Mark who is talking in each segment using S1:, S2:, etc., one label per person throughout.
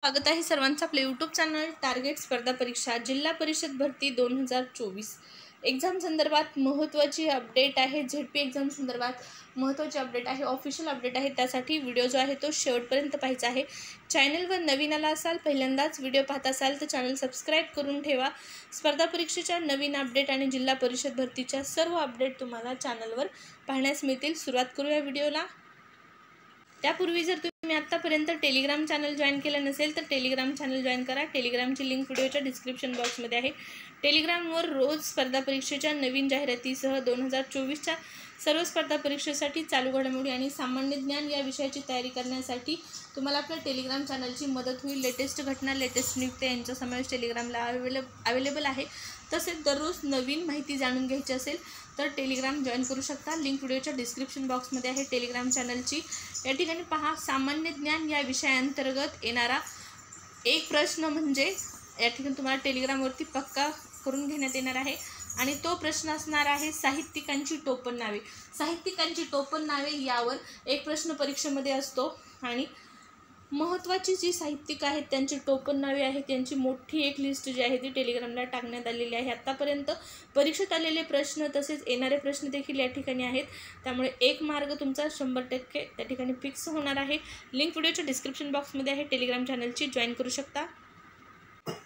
S1: स्वागत आहे सर्वांचं आपल्या यूट्यूब चॅनल टार्गेट स्पर्धा परीक्षा जिल्हा परिषद भरती 2024 एक्झाम संदर्भात महत्त्वाची अपडेट आहे। झेडपी एक्झाम संदर्भात महत्त्वाची अपडेट आहे, ऑफिशियल अपडेट आहे। त्यासाठी व्हिडिओ जो आहे तो शेवटपर्यंत पाहायचा आहे। चॅनलवर नवीन आला असाल, पहिल्यांदाच व्हिडिओ पाहत असाल तर चॅनल सबस्क्राईब करून ठेवा। स्पर्धा परीक्षेच्या नवीन अपडेट आणि जिल्हा परिषद भरतीच्या सर्व अपडेट तुम्हाला चॅनलवर पाहण्यास मिळतील। सुरुवात करूया व्हिडिओला। त्यापूर्वी जर तुम्ही आतापर्यंत टेलिग्राम चॅनल जॉईन केलं नसेल तर टेलिग्राम चॅनल जॉईन करा। टेलिग्रामची लिंक व्हिडिओच्या डिस्क्रिप्शन बॉक्समध्ये आहे। टेलिग्रामवर रोज स्पर्धा परीक्षेच्या नवीन जाहिरातीसह 2024च्या सर्व स्पर्धा परीक्षेसाठी चालू घडामोडी आणि सामान्य ज्ञान या विषयाची तयारी करण्यासाठी तुम्हाला आपल्या टेलिग्राम चॅनलची मदत होईल। लेटेस्ट घटना, लेटेस्ट नियुक्त्या यांचा समावेश टेलिग्रामला अवेलेबल आहे। तसेच दररोज नवीन माहिती जाणून घ्यायची असेल तर टेलिग्राम जॉईन करू शकता। लिंक व्हिडिओच्या डिस्क्रिप्शन बॉक्समध्ये आहे टेलिग्राम चॅनलची। या ठिकाणी पहा, सामान्य ज्ञान या विषयांतर्गत येणारा एक प्रश्न म्हणजे या ठिकाणी तुम्हाला टेलिग्रामवरती पक्का करून घेण्यात येणार आहे आणि तो प्रश्न असणार आहे साहित्यिकांची टोपण नावे। साहित्यिकांची टोपण नावे यावर एक प्रश्न परीक्षेमध्ये असतो आणि महत्त्वाची जी साहित्यिक आहेत त्यांची टोपण नावे आहेत त्यांची मोठी एक लिस्ट जी आहे ती टेलिग्रामला टाकण्यात आलेली आहे। आतापर्यंत परीक्षेत आलेले प्रश्न तसेच येणारे प्रश्न देखील या ठिकाणी आहेत, त्यामुळे एक मार्ग तुमचा 100% त्या ठिकाणी फिक्स होणार आहे। लिंक व्हिडिओच्या डिस्क्रिप्शन बॉक्समध्ये आहे, टेलिग्राम चॅनलची जॉईन करू शकता।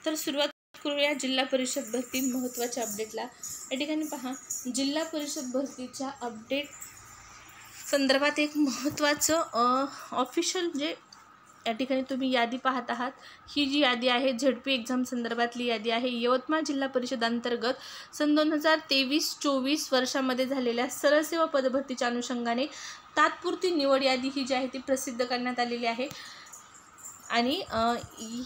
S1: तर सुरुवात करूया जिल्हा परिषद भरती महत्त्वाच्या अपडेटला। या ठिकाणी पहा, जिल्हा परिषद भरतीच्या अपडेट संदर्भात एक महत्त्वाचं ऑफिशियल जे या ठिकाणी तुम्ही यादी पाहत आहात, ही जी यादी आहे झेडपी एक्झाम संदर्भातली यादी आहे। यवतमाळ जिल्हा परिषद अंतर्गत सन 2023-24 वर्षामध्ये झालेल्या सरळसेवा पदभरतीच्या अनुषंगाने तात्पुरती निवड यादी ही जी आहे ती प्रसिद्ध करण्यात आलेली आहे। आणि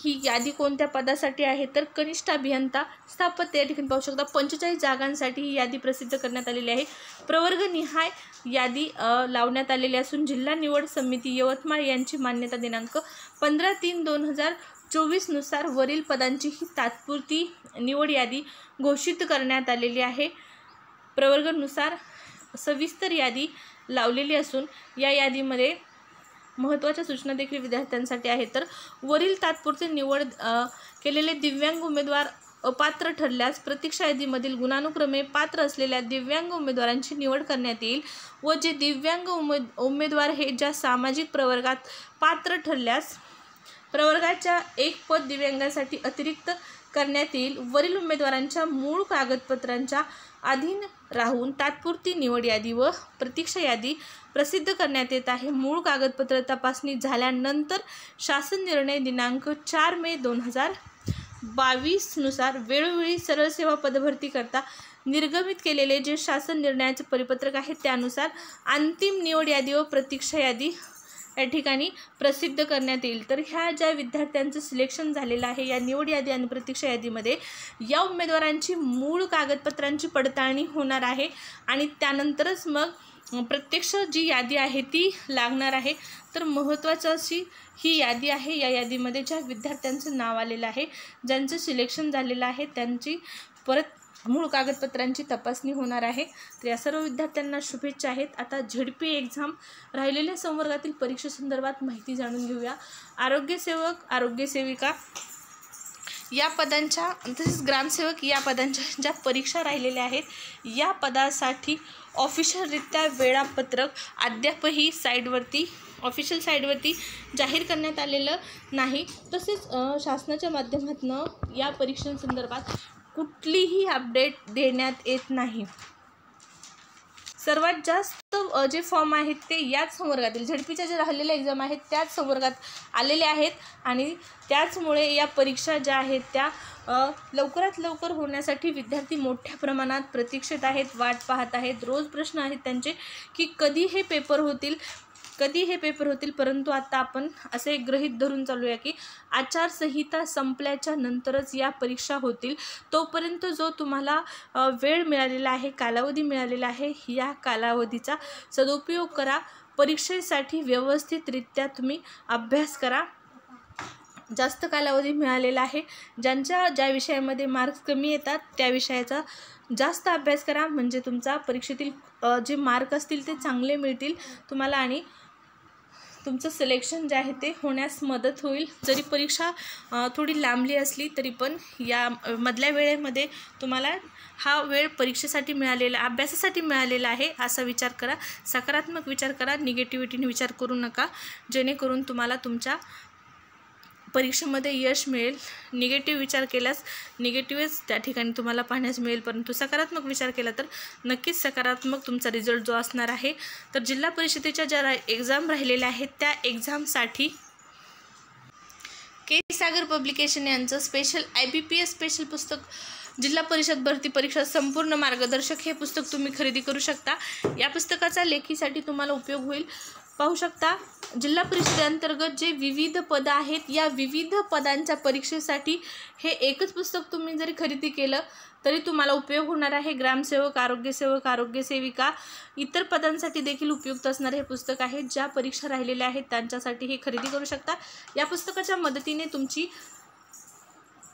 S1: ही यादी कोणत्या पदासाठी आहे तर कनिष्ठ अभियंता स्थापत्य या ठिकाणी पाहू शकता। 45 जागांसाठी ही यादी प्रसिद्ध करण्यात आलेली आहे। प्रवर्गनिहाय यादी लावण्यात आलेली असून जिल्हा निवड समिती यवतमाळ यांची मान्यता दिनांक 15/3/2024 नुसार वरील पदांची ही तात्पुरती निवड यादी घोषित करण्यात आलेली आहे। प्रवर्गानुसार सविस्तर यादी लावलेली असून या यादीमध्ये महत्त्वाच्या सूचना देखील विद्यार्थ्यांसाठी आहे। तर वरील तात्पुरती निवड केलेले दिव्यांग उमेदवार अपात्र ठरल्यास प्रतीक्षा यादीमधील गुणानुक्रमे पात्र असलेल्या दिव्यांग उमेदवारांची निवड करण्यात येईल व जे दिव्यांग उमेदवार हे ज्या सामाजिक प्रवर्गात पात्र ठरल्यास प्रवर्गाच्या एक पद दिव्यांगांसाठी अतिरिक्त करण्यात येईल। वरील उमेदवारांच्या मूळ कागदपत्रांच्या अधीन राहून तात्पुरती निवड यादी व प्रतीक्षा यादी प्रसिद्ध करण्यात येत आहे। मूळ कागदपत्र तपासणी झाल्यानंतर शासन निर्णय दिनांक 4 मे 2022 नुसार वेळोवेळी सरळसेवा पदभरती करता निर्गमित केलेले जे शासन निर्णयाचे परिपत्रक आहे त्यानुसार अंतिम निवड यादी व प्रतीक्षा यादी या ठिकाणी प्रसिद्ध करण्यात येईल। तर ह्या ज्या विद्यार्थ्यांचं सिलेक्शन झालेलं आहे या निवड यादी आणि प्रतीक्षा यादीमध्ये या उमेदवारांची मूळ कागदपत्रांची पडताळणी होणार आहे आणि त्यानंतरच मग प्रत्यक्ष जी यादी आहे ती लागणार आहे। तर महत्त्वाचं अशी ही यादी आहे। या यादीमध्ये ज्या विद्यार्थ्यांचं नाव आलेलं आहे, ज्यांचं सिलेक्शन झालेलं आहे त्यांची परत मूळ कागदपत्रांची तपासणी होणार आहे। तर या सर्व विद्यार्थ्यांना शुभेच्छा आहेत। आता झेडपी एक्झाम राहिलेल्या संवर्गातील परीक्षेसंदर्भात माहिती जाणून घेऊया। आरोग्यसेवक, आरोग्यसेविका या पदांच्या तसेच ग्रामसेवक या पदांच्या ज्या परीक्षा राहिलेल्या आहेत या पदासाठी ऑफिशियलरित्या वेळापत्रक अद्यापही ऑफिशियल साईडवरती जाहीर करण्यात आलेलं नाही। तसेच शासनाच्या माध्यमातून या परीक्षांसंदर्भात कुठलीही अपडेट देण्यात येत नाही। सर्वात जास्त जे फॉर्म आहेत ते याच संवर्गातील झेडपीच्या जे राहिलेल्या एक्झाम आहेत त्याच संवर्गात आलेले आहेत आणि त्याचमुळे या परीक्षा ज्या आहेत त्या लवकरात लवकर होण्यासाठी विद्यार्थी मोठ्या प्रमाणात प्रतीक्षित आहेत, वाट पाहत आहेत। रोज प्रश्न आहेत त्यांचे की कधी हे पेपर होतील। परंतु आता आपण असे गृहीत धरून चालूया की आचारसंहिता संपल्याच्या नंतरच या परीक्षा होतील। तोपर्यंत जो तुम्हाला वेळ मिळालेला आहे, कालावधी मिळालेला आहे, या कालावधीचा सदुपयोग करा। परीक्षेसाठी व्यवस्थितरित्या तुम्ही अभ्यास करा। जास्त कालावधी मिळालेला आहे, ज्या विषयामध्ये मार्क्स कमी येतात त्या विषयाचा जास्त अभ्यास करा, म्हणजे तुमचा परीक्षेतील जे मार्क असतील ते चांगले मिळतील तुम्हाला आणि तुमचं सिलेक्शन जे आहे ते होण्यास मदत होईल. जरी परीक्षा थोडी लांबली असली तरी पण या मधल्या वेळेमध्ये तुम्हाला हा वेळ परीक्षेसाठी मिळालेला, अभ्यासासाठी मिळालेला आहे असा विचार करा. सकारात्मक विचार करा, निगेटिव्हिटीने विचार करू नका, जेणेकरून तुम्हाला तुमच्या परीक्षेमध्ये यश मिळेल. निगेटिव्ह विचार केल्यास निगेटिव्हच त्या ठिकाणी तुम्हाला पाहण्यास मिळेल, परंतु सकारात्मक विचार केला तर नक्कीच सकारात्मक तुमचा रिझल्ट जो असणार आहे. तर जिल्हा परिषदेच्या ज्या एक्झाम राहिलेल्या आहेत त्या एक्झामसाठी के सागर पब्लिकेशन यांचं स्पेशल IBPS स्पेशल पुस्तक जिल्हा परिषद भरती परीक्षा संपूर्ण मार्गदर्शक हे पुस्तक तुम्ही खरेदी करू शकता. या पुस्तकाचा लेखीसाठी तुम्हाला उपयोग होईल. पाहू शकता, जिल्हा परिषदेअंतर्गत जे विविध पदं आहेत या विविध पदांच्या परीक्षेसाठी हे एकच पुस्तक तुम्ही जरी खरेदी केलं तरी तुम्हाला उपयोग होणार आहे. ग्रामसेवक, आरोग्यसेवक, आरोग्यसेविका इतर पदांसाठी देखील उपयुक्त असणारे हे पुस्तक आहे. ज्या परीक्षा राहिलेल्या आहेत त्यांच्यासाठी हे खरेदी करू शकता. या पुस्तकाच्या मदतीने तुमची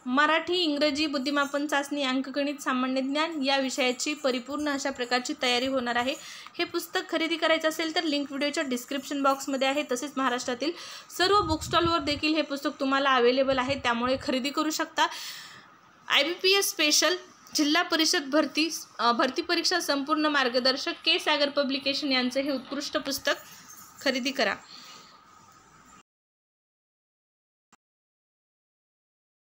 S1: मराठी, इंग्रजी, बुद्धिमापन चाचणी, अंकगणित, सामान्य ज्ञान या विषयाची परिपूर्ण अशा प्रकारची तयारी होणार आहे. हे पुस्तक खरेदी करायचं असेल तर लिंक व्हिडिओच्या डिस्क्रिप्शन बॉक्समध्ये आहे. तसेच महाराष्ट्रातील सर्व बुक स्टॉलवर देखील हे पुस्तक तुम्हाला अवेलेबल आहे, त्यामुळे खरेदी करू शकता. IBPS स्पेशल जिल्हा परिषद भरती परीक्षा संपूर्ण मार्गदर्शक के सागर पब्लिकेशन यांचं हे उत्कृष्ट पुस्तक खरेदी करा.